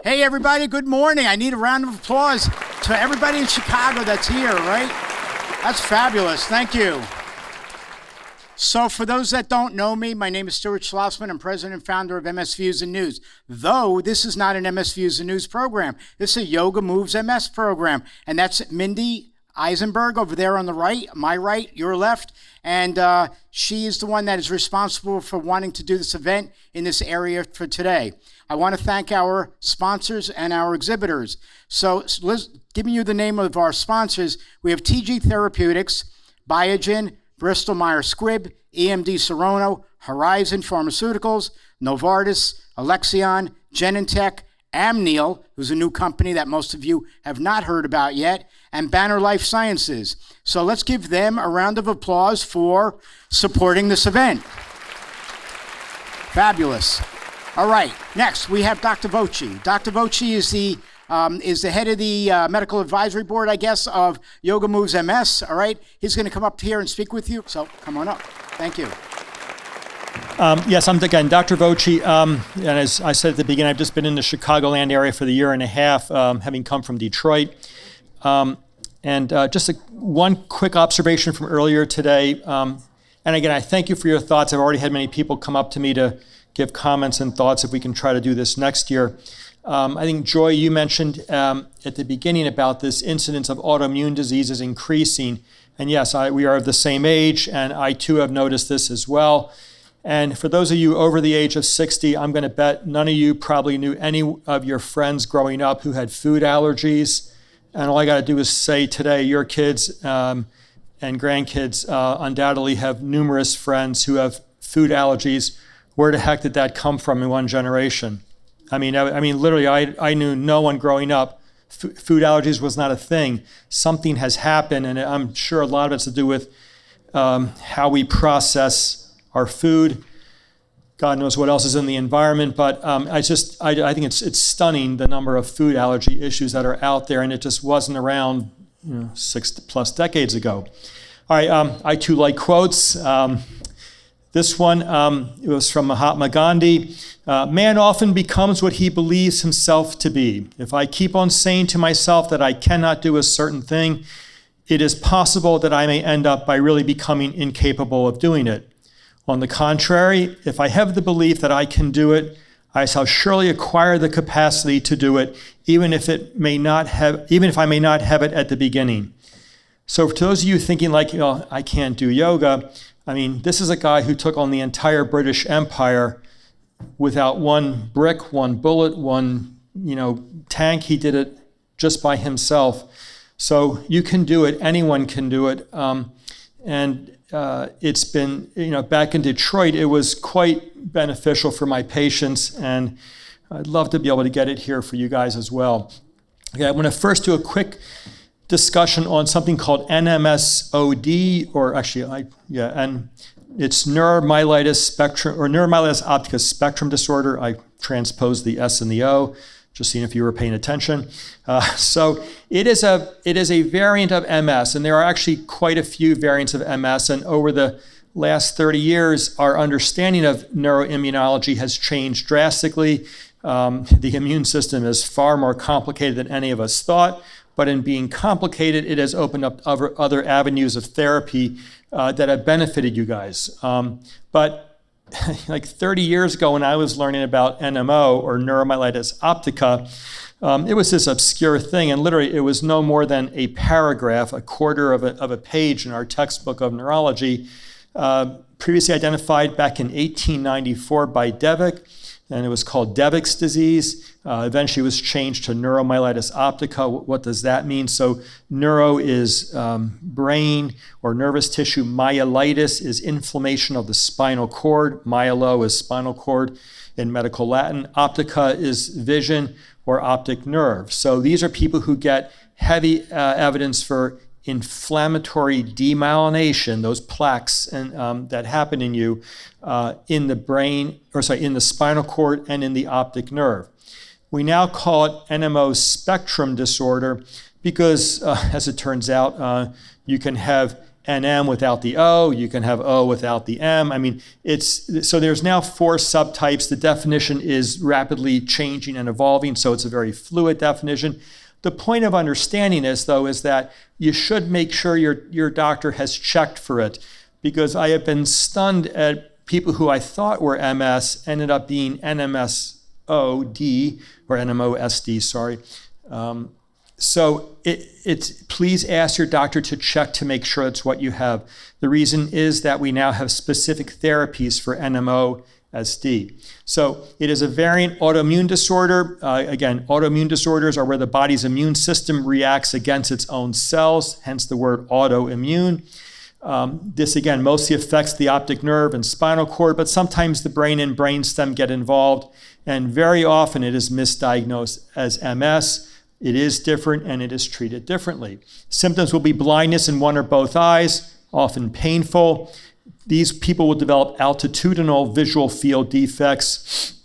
Hey, everybody, good morning. I need a round of applause to everybody in Chicago that's here, right? That's fabulous. Thank you. So for those that don't know me, my name is Stuart Schlossman. I'm president and founder of MS Views and News. Though this is not an MS Views and News program. This is a Yoga Moves MS program. And that's Mindy Eisenberg over there on the right, my right, your left. And she is the one that is responsible for wanting to do this event in this area for today. I want to thank our sponsors and our exhibitors. So giving you the name of our sponsors, we have TG Therapeutics, Biogen, Bristol Myers Squibb, EMD Serono, Horizon Pharmaceuticals, Novartis, Alexion, Genentech, Amneal, who's a new company that most of you have not heard about yet, and Banner Life Sciences. So let's give them a round of applause for supporting this event. Fabulous. All right, next we have Dr. Voci. Dr. Voci is the head of the medical advisory board, I guess, of Yoga Moves MS, all right? He's gonna come up here and speak with you, so come on up. Thank you. Yes, I'm again Dr. Voci, and as I said at the beginning, I've just been in the Chicagoland area for the year and a half, having come from Detroit. Just one quick observation from earlier today, and again, I thank you for your thoughts. I've already had many people come up to me to give comments and thoughts if we can try to do this next year. I think, Joy, you mentioned at the beginning about this incidence of autoimmune diseases increasing. And yes, we are of the same age, and I too have noticed this as well. And for those of you over the age of 60, I'm going to bet none of you probably knew any of your friends growing up who had food allergies. And all I got to do is say today, your kids and grandkids undoubtedly have numerous friends who have food allergies. Where the heck did that come from in one generation? I mean, literally, I knew no one growing up. Food allergies was not a thing. Something has happened, and I'm sure a lot of it's to do with how we process our food. God knows what else is in the environment, but I think it's stunning the number of food allergy issues that are out there, and it just wasn't around 6+ decades ago. All right, I too like quotes. This one, it was from Mahatma Gandhi. Man often becomes what he believes himself to be. If I keep on saying to myself that I cannot do a certain thing, it is possible that I may end up by really becoming incapable of doing it. On the contrary, if I have the belief that I can do it, I shall surely acquire the capacity to do it, even if I may not have it at the beginning. So for those of you thinking like, I can't do yoga, I mean, this is a guy who took on the entire British Empire without one brick, one bullet, one tank. He did it just by himself. So you can do it. Anyone can do it. It's been, back in Detroit, it was quite beneficial for my patients, and I'd love to be able to get it here for you guys as well. Okay, I want to first do a quick discussion on something called NMSOD, and it's neuromyelitis spectrum, or neuromyelitis optica spectrum disorder. I transposed the S and the O, just seeing if you were paying attention. So it is a variant of MS, and there are actually quite a few variants of MS, and over the last 30 years, our understanding of neuroimmunology has changed drastically. The immune system is far more complicated than any of us thought. But in being complicated, it has opened up other avenues of therapy that have benefited you guys. But like 30 years ago when I was learning about NMO, or neuromyelitis optica, it was this obscure thing, and literally it was no more than a paragraph, a quarter of a page in our textbook of neurology, previously identified back in 1894 by Devik, and it was called Devik's disease. Eventually it was changed to neuromyelitis optica. What does that mean? So neuro is brain or nervous tissue. Myelitis is inflammation of the spinal cord. Myelo is spinal cord in medical Latin. Optica is vision or optic nerve. So these are people who get heavy evidence for inflammatory demyelination, those plaques that happen in you in the brain, in the spinal cord and in the optic nerve. We now call it NMO spectrum disorder because, as it turns out, you can have NM without the O, you can have O without the M. I mean, so there's now 4 subtypes. The definition is rapidly changing and evolving, so it's a very fluid definition. The point of understanding this, though, is that you should make sure your doctor has checked for it, because I have been stunned at people who I thought were MS ended up being NMSOD, or NMOSD, sorry. So please ask your doctor to check to make sure it's what you have. The reason is that we now have specific therapies for NMOSD. So it is a variant autoimmune disorder. Again, autoimmune disorders are where the body's immune system reacts against its own cells, hence the word autoimmune. This, again, mostly affects the optic nerve and spinal cord, but sometimes the brain and brainstem get involved, and very often it is misdiagnosed as MS. It is different, and it is treated differently. Symptoms will be blindness in one or both eyes, often painful. These people will develop altitudinal visual field defects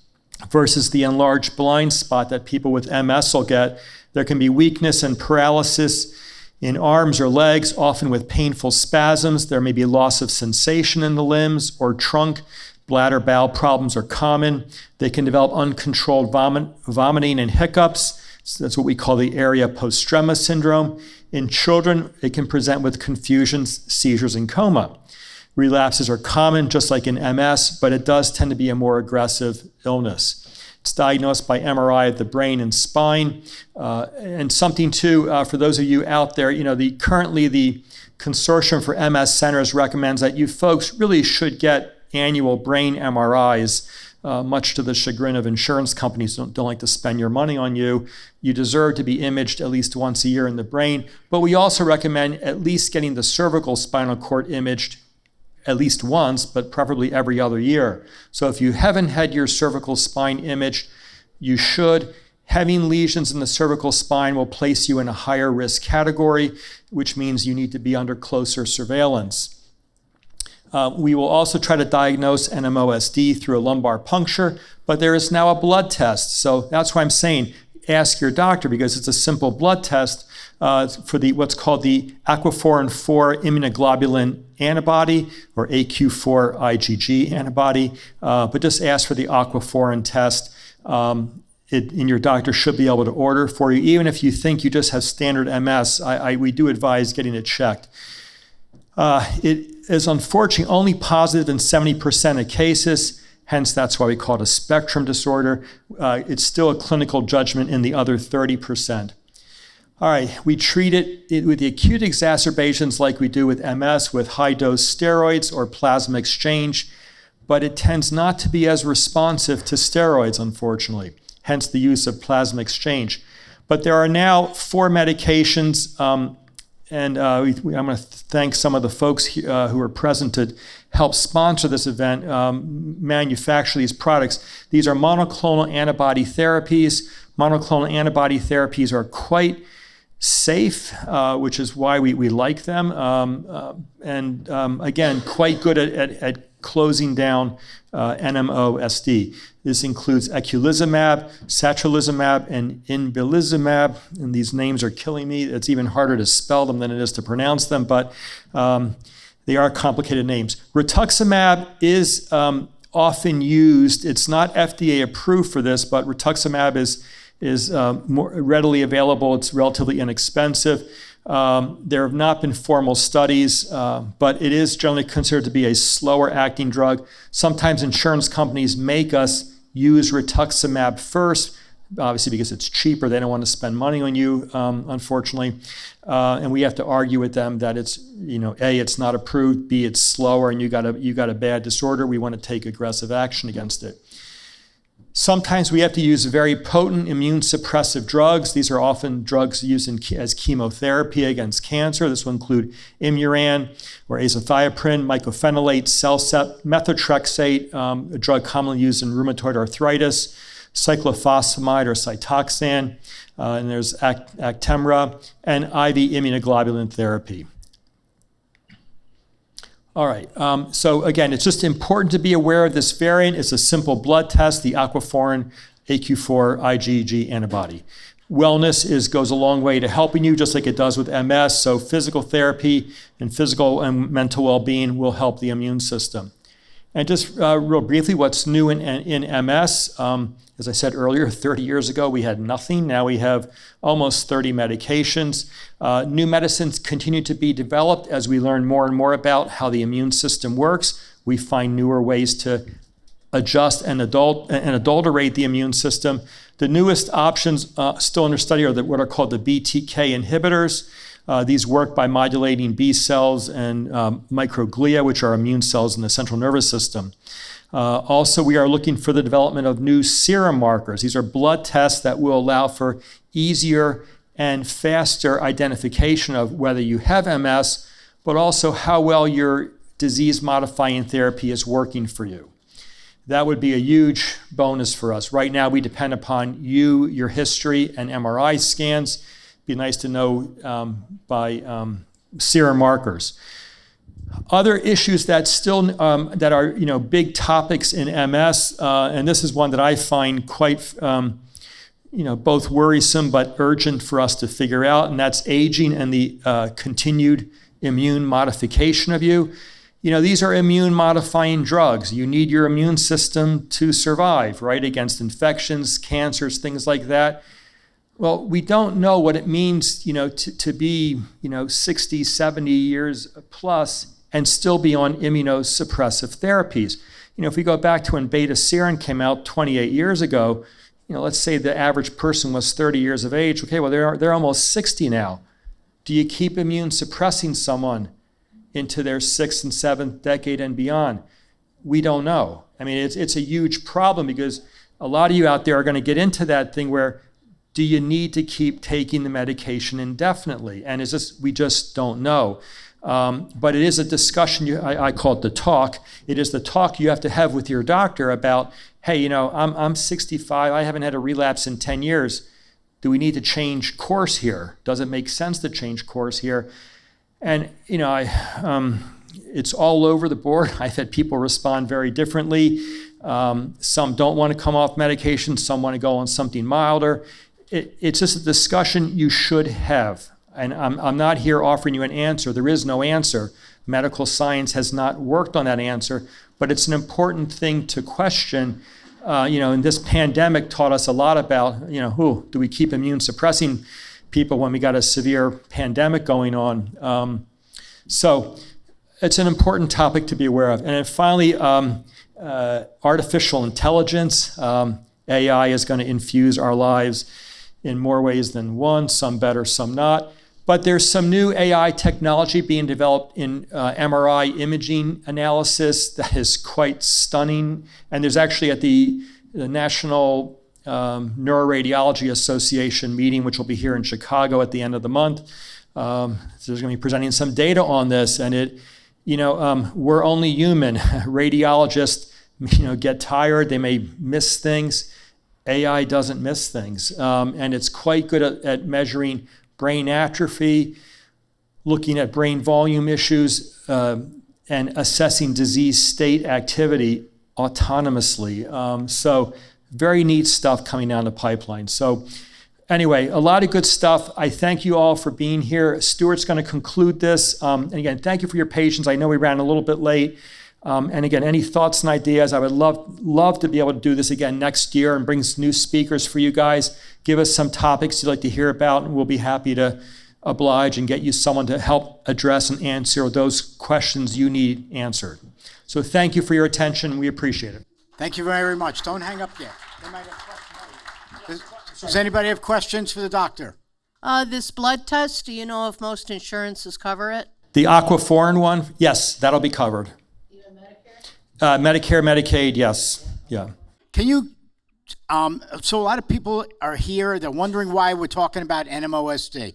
versus the enlarged blind spot that people with MS will get. There can be weakness and paralysis in arms or legs, often with painful spasms. There may be loss of sensation in the limbs or trunk. Bladder, bowel problems are common. They can develop uncontrolled vomiting and hiccups. So that's what we call the area postrema syndrome. In children, it can present with confusions, seizures, and coma. Relapses are common, just like in MS, but it does tend to be a more aggressive illness. It's diagnosed by MRI of the brain and spine. And something too, for those of you out there, currently the Consortium for MS Centers recommends that you folks really should get annual brain MRIs. Much to the chagrin of insurance companies don't like to spend your money on you. You deserve to be imaged at least once a year in the brain. But we also recommend at least getting the cervical spinal cord imaged at least once, but preferably every other year. So if you haven't had your cervical spine imaged, you should. Having lesions in the cervical spine will place you in a higher risk category, which means you need to be under closer surveillance. We will also try to diagnose NMOSD through a lumbar puncture, but there is now a blood test. So that's why I'm saying ask your doctor, because it's a simple blood test for what's called the aquaporin 4 immunoglobulin antibody, or AQ4 IgG antibody. But just ask for the aquaporin test. And your doctor should be able to order for you. Even if you think you just have standard MS, we do advise getting it checked. It is unfortunately only positive in 70% of cases, hence that's why we call it a spectrum disorder. It's still a clinical judgment in the other 30%. All right, we treat it with the acute exacerbations like we do with MS, with high-dose steroids or plasma exchange, but it tends not to be as responsive to steroids, unfortunately, hence the use of plasma exchange. But there are now 4 medications, and I'm going to thank some of the folks who are present to help sponsor this event, manufacture these products. These are monoclonal antibody therapies. Monoclonal antibody therapies are quite safe, which is why we like them, and again, quite good at closing down NMOSD. This includes eculizumab, satralizumab, and inbilizumab, and these names are killing me. It's even harder to spell them than it is to pronounce them, but they are complicated names. Rituximab is often used. It's not FDA approved for this, but rituximab is more readily available. It's relatively inexpensive. There have not been formal studies, but it is generally considered to be a slower acting drug. Sometimes insurance companies make us use rituximab first, obviously because it's cheaper. They don't want to spend money on you, unfortunately. And we have to argue with them that it's, A, it's not approved, B, it's slower, and you got a bad disorder. We want to take aggressive action against it. Sometimes we have to use very potent immune suppressive drugs. These are often drugs used as chemotherapy against cancer. This will include Imuran or azathioprine, mycophenolate, Cellcept, methotrexate, a drug commonly used in rheumatoid arthritis, cyclophosphamide or Cytoxan, and there's Actemra, and IV immunoglobulin therapy. All right, so again, it's just important to be aware of this variant. It's a simple blood test, the aquaporin AQ4 IgG antibody. Wellness goes a long way to helping you, just like it does with MS. So physical therapy and physical and mental well-being will help the immune system. And just real briefly, what's new in MS? As I said earlier, 30 years ago, we had nothing. Now we have almost 30 medications. New medicines continue to be developed as we learn more and more about how the immune system works. We find newer ways to adjust and adulterate the immune system. The newest options still under study are what are called the BTK inhibitors. These work by modulating B cells and microglia, which are immune cells in the central nervous system. Also, we are looking for the development of new serum markers. These are blood tests that will allow for easier and faster identification of whether you have MS, but also how well your disease-modifying therapy is working for you. That would be a huge bonus for us. Right now, we depend upon you, your history, and MRI scans. It'd be nice to know by serum markers. Other issues that still that are big topics in MS, and this is one that I find quite both worrisome but urgent for us to figure out, and that's aging and the continued immune modification of you. These are immune modifying drugs. You need your immune system to survive, right, against infections, cancers, things like that. Well, we don't know what it means, to be, 60, 70 years plus and still be on immunosuppressive therapies. If we go back to when beta serin came out 28 years ago, let's say the average person was 30 years of age. Okay, well, they're almost 60 now. Do you keep immune suppressing someone into their 6th and 7th decade and beyond? We don't know. I mean, it's a huge problem because a lot of you out there are going to get into that thing where do you need to keep taking the medication indefinitely? And we just don't know. But it is a discussion, I call it the talk. It is the talk you have to have with your doctor about, hey, I'm 65, I haven't had a relapse in 10 years. Do we need to change course here? Does it make sense to change course here? And, it's all over the board. I've had people respond very differently. Some don't want to come off medication. Some want to go on something milder. It's just a discussion you should have. And I'm not here offering you an answer. There is no answer. Medical science has not worked on that answer, but it's an important thing to question. And this pandemic taught us a lot about, do we keep immune suppressing people when we got a severe pandemic going on? So it's an important topic to be aware of. And then finally, artificial intelligence. AI is going to infuse our lives in more ways than one, some better, some not. But there's some new AI technology being developed in MRI imaging analysis that is quite stunning. And there's actually at the National Neuroradiology Association meeting, which will be here in Chicago at the end of the month. There's going to be presenting some data on this. And we're only human. Radiologists, get tired. They may miss things. AI doesn't miss things. And it's quite good at measuring brain atrophy, looking at brain volume issues, and assessing disease state activity autonomously. So very neat stuff coming down the pipeline. So anyway, a lot of good stuff. I thank you all for being here. Stuart's going to conclude this. And again, thank you for your patience. I know we ran a little bit late. And again, any thoughts and ideas, I would love to be able to do this again next year and bring new speakers for you guys. Give us some topics you'd like to hear about, and we'll be happy to oblige and get you someone to help address and answer those questions you need answered. So thank you for your attention. We appreciate it. Thank you very much. Don't hang up yet. They might have questions. Does anybody have questions for the doctor? This blood test, do you know if most insurances cover it? The aquaforin one, yes, that'll be covered. Medicare, Medicaid, yes. Yeah. Can you, so a lot of people are here, they're wondering why we're talking about NMOSD.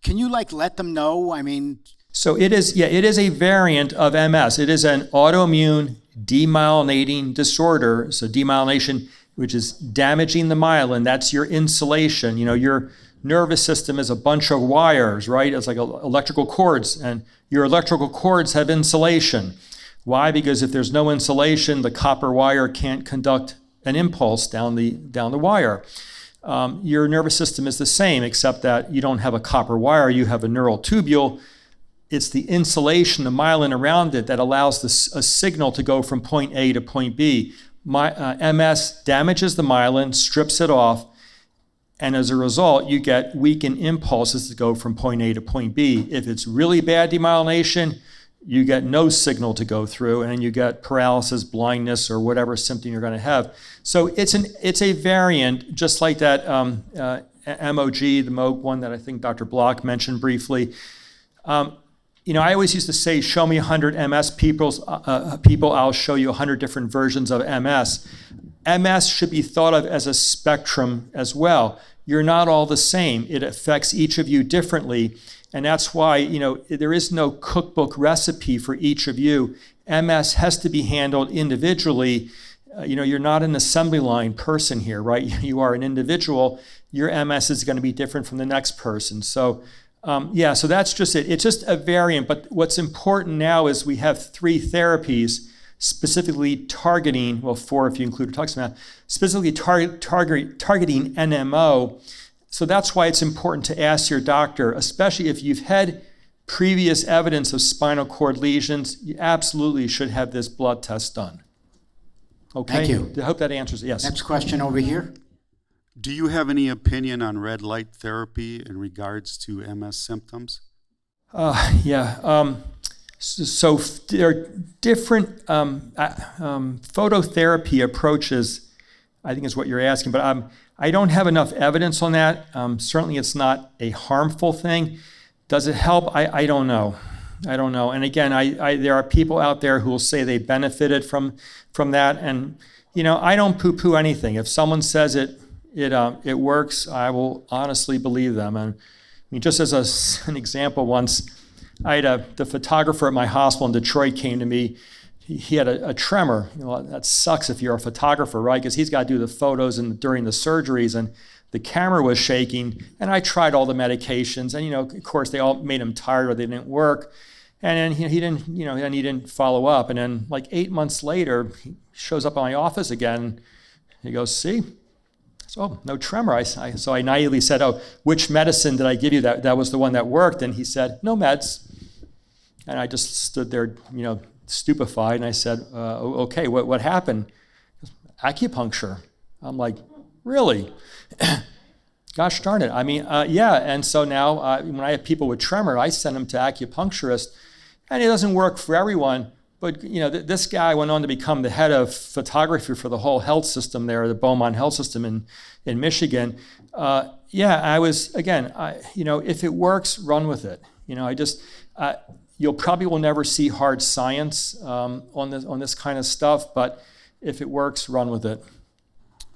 Can you let them know? I mean. So it is a variant of MS. It is an autoimmune demyelinating disorder. So demyelination, which is damaging the myelin, that's your insulation. Your nervous system is a bunch of wires, right? It's like electrical cords, and your electrical cords have insulation. Why? Because if there's no insulation, the copper wire can't conduct an impulse down the wire. Your nervous system is the same, except that you don't have a copper wire, you have a neural tubule. It's the insulation, the myelin around it, that allows a signal to go from point A to point B. MS damages the myelin, strips it off, and as a result, you get weakened impulses to go from point A to point B. If it's really bad demyelination, you get no signal to go through, and then you get paralysis, blindness, or whatever symptom you're going to have. So it's a variant, just like that MOG, the MOG one that I think Dr. Block mentioned briefly. I always used to say, show me 100 MS people, I'll show you 100 different versions of MS. MS should be thought of as a spectrum as well. You're not all the same. It affects each of you differently. And that's why, there is no cookbook recipe for each of you. MS has to be handled individually. You're not an assembly line person here, right? You are an individual. Your MS is going to be different from the next person. So, so that's just it. It's just a variant. But what's important now is we have 3 therapies specifically targeting, 4 if you include rituximab, specifically targeting NMO. So that's why it's important to ask your doctor, especially if you've had previous evidence of spinal cord lesions, you absolutely should have this blood test done. Okay? Thank you. I hope that answers it. Yes. Next question over here. Do you have any opinion on red light therapy in regards to MS symptoms? So there are different phototherapy approaches, I think is what you're asking, but I don't have enough evidence on that. Certainly it's not a harmful thing. Does it help? I don't know. And again, there are people out there who will say they benefited from that, and I don't poo-poo anything. If someone says it works, I will honestly believe them. And just as an example, once I had the photographer at my hospital in Detroit came to me. He had a tremor. That sucks if you're a photographer, right? Because he's got to do the photos during the surgeries, and the camera was shaking. And I tried all the medications, and of course, they all made him tired or they didn't work. And then he didn't follow up. And then, like 8 months later, he shows up in my office again. He goes, "See?" So, no tremor. So I naively said, "Oh, which medicine did I give you that was the one that worked?" And he said, "No meds." And I just stood there, stupefied, and I said, "Okay, what happened?" "Acupuncture." I'm like, "Really?" Gosh darn it. Yeah. And so now when I have people with tremor, I send them to acupuncturists, and it doesn't work for everyone. But this guy went on to become the head of photography for the whole health system there, the Beaumont Health System in Michigan. I was, again, if it works, run with it. You'll probably will never see hard science on this kind of stuff, but if it works, run with it.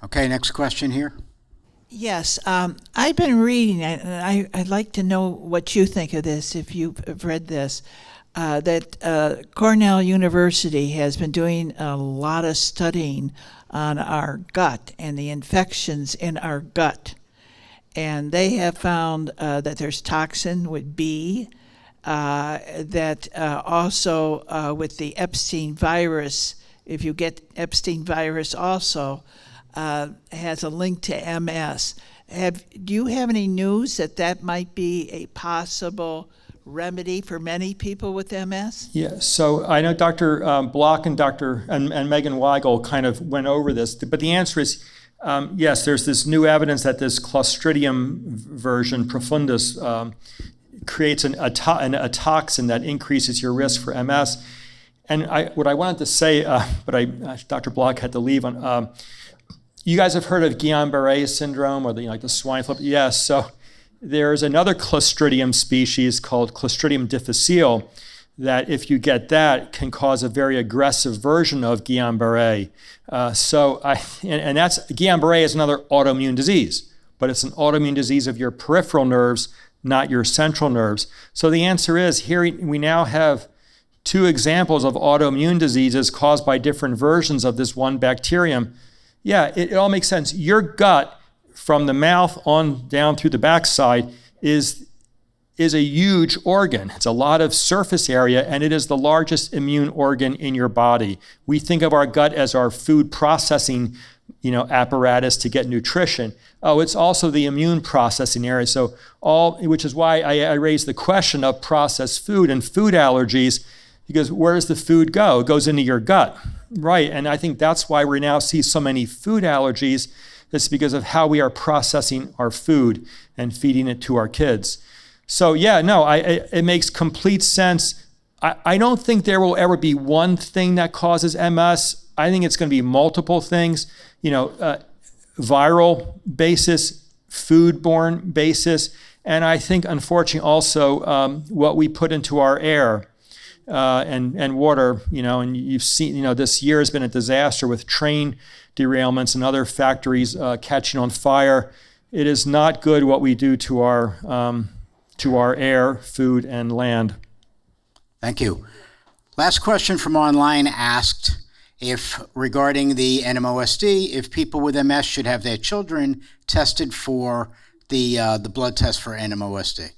Okay, next question here. Yes, I've been reading, and I'd like to know what you think of this, if you've read this, that Cornell University has been doing a lot of studying on our gut and the infections in our gut. And they have found that there's toxin with B, that also with the Epstein virus, if you get Epstein virus also, has a link to MS. Do you have any news that might be a possible remedy for many people with MS? Yeah, so I know Dr. Block and Megan Weigel kind of went over this, but the answer is yes, there's this new evidence that this Clostridium version profundus creates a toxin that increases your risk for MS. And what I wanted to say, but Dr. Block had to leave on. You guys have heard of Guillain-Barré syndrome or the swine flu? Yes. So there's another Clostridium species called Clostridium difficile that, if you get that, can cause a very aggressive version of Guillain-Barré. And that's Guillain-Barré is another autoimmune disease, but it's an autoimmune disease of your peripheral nerves, not your central nerves. So the answer is here we now have 2 examples of autoimmune diseases caused by different versions of this one bacterium. Yeah, it all makes sense. Your gut, from the mouth on down through the backside, is is a huge organ. It's a lot of surface area, and it is the largest immune organ in your body. We think of our gut as our food processing, apparatus to get nutrition. Oh, it's also the immune processing area. So which is why I raised the question of processed food and food allergies, because where does the food go? It goes into your gut, right? And I think that's why we now see so many food allergies. It's because of how we are processing our food and feeding it to our kids. So it makes complete sense. I don't think there will ever be one thing that causes MS. I think it's going to be multiple things, viral basis, foodborne basis, and I think unfortunately also what we put into our air and water, and you've seen, this year has been a disaster with train derailments and other factories catching on fire. It is not good what we do to our air, food, and land. Thank you. Last question from online asked if, regarding the NMOSD, if people with MS should have their children tested for the blood test for NMOSD.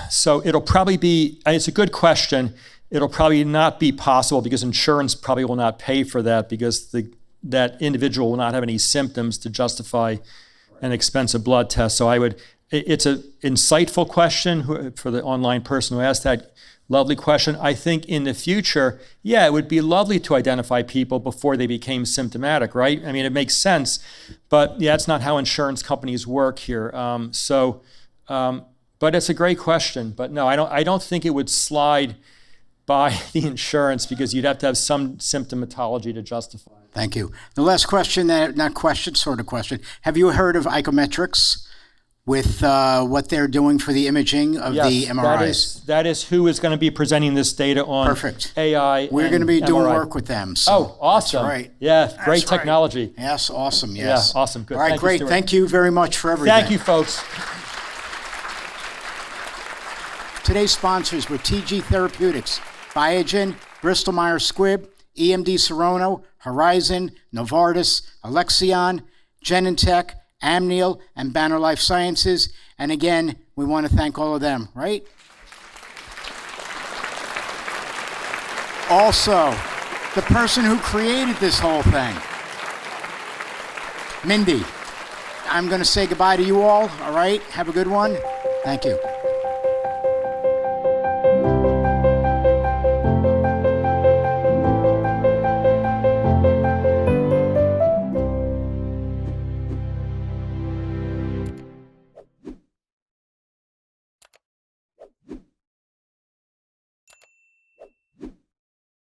So it'll probably be, it's a good question. It'll probably not be possible because insurance probably will not pay for that because that individual will not have any symptoms to justify an expensive blood test. So it's an insightful question for the online person who asked that lovely question. I think in the future, it would be lovely to identify people before they became symptomatic, right? I mean, it makes sense, but it's not how insurance companies work here. But it's a great question. But no, I don't think it would slide by the insurance because you'd have to have some symptomatology to justify it. Thank you. The last question, sort of question. Have you heard of icometrics with what they're doing for the imaging of the MRIs? That is who is going to be presenting this data on Perfect. AI. We're going to be doing MRI. work with them. So awesome. That's right. Yeah, great That's technology. Right. Yes, awesome. Yes. Yeah, awesome. Good. All right, Thank you, great. Stuart. Thank you very much for everything. Thank you, folks. Today's sponsors were TG Therapeutics, Biogen, Bristol Myers Squibb, EMD Serono, Horizon, Novartis, Alexion, Genentech, Amneal, and Banner Life Sciences. And again, we want to thank all of them, right? Also, the person who created this whole thing, Mindy. I'm going to say goodbye to you all right? Have a good one. Thank you.